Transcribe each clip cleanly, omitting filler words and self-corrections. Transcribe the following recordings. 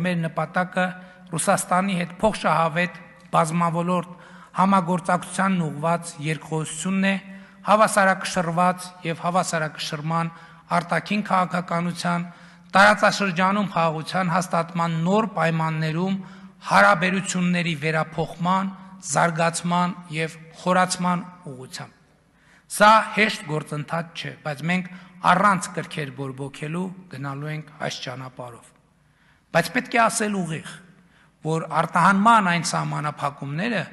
Մեր նպատակը Ռուսաստանի հետ փոխշահավետ բազմավոլորտ համագործակցությանն ուղղված երկխոսությունն է, հավասարակշռված եւ հավասարակշռման արտաքին քաղաքականության, տարածաշրջանում խաղաղության հաստատման նոր պայմաններում հարաբերությունների վերափոխման, զարգացման եւ խորացման ուղղությամբ։ Սա հեշտ գործընթաց չէ, բայց մենք առանց կրքեր բորբոքելու գնալու ենք այս ճանապարհով։ Բայց պետք է ասել ուղիղ, որ արտահանման այն սահմանափակումները,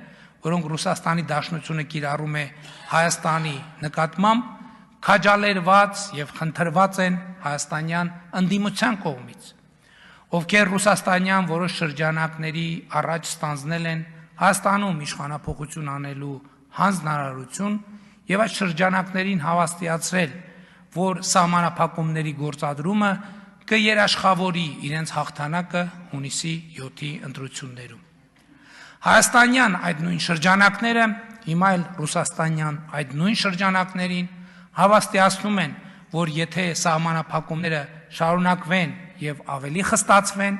որոնք Ռուսաստանի Դաշնությունը կիրառում է Հայաստանի նկատմամբ, քաջալերված եւ խնդրված են հայաստանյան ընդդիմության կողմից, ովքեր ռուսաստանյան որոշ շրջանակների առաջ ստանձնել են Հայաստանում իշխանափոխություն անելու հանձնարարություն եւ այդ շրջանակներին հավաստիացրել, որ սահմանափակումների գործադրումը կերաշխավորի իրենց հաղթանակը հունիսի 7-ի ընտրություններում։ Հայաստանյան այդ նույն շրջանակները, հիմա էլ ռուսաստանյան այդ նույն շրջանակներին հավաստիացնում են, որ եթե սահմանափակումները շարունակվեն եւ ավելի խստացվեն,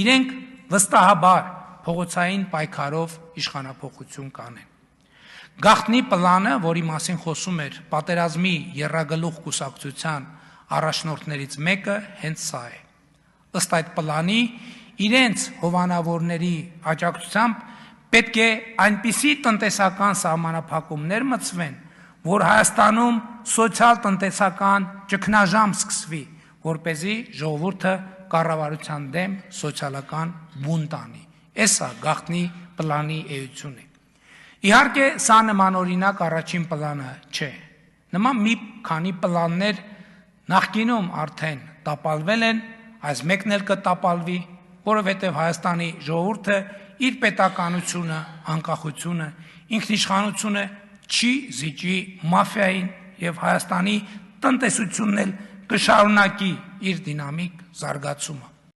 իրենք վստահաբար փողոցային պայքարով իշխանափոխություն կանեն։ Գաղտնի պլանը, որի մասին խոսում էր պատերազմի եռագլուխ կուսակցության առաջնորդներից մեկը հենց սա է։ Ըստ այդ պլանի, իրենց հովանավորների աջակցությամբ պետք է այնպիսի տնտեսական սահմանափակումներ մտցվեն, որ Հայաստանում սոցիալ-տնտեսական ճգնաժամ սկսվի, որպեսզի ժողովուրդը կառավարության դեմ սոցիալական բունտ անի։ Էսա գաղտնի պլանի էությունը։ Իհարկե, սա նմանօրինակ առաջին պլանը չէ։ Նման մի քանի պլաններ նախկինում արդեն տապալվել են, այս մեկն էլ կտապալվի, որովհետև Հայաստանի ժողովուրդը իր պետականությունը, անկախությունը, ինքնիշխանությունը չի զիջի մաֆիային եւ Հայաստանի տնտեսությունն էլ կշարունակի իր դինամիկ զարգացումը։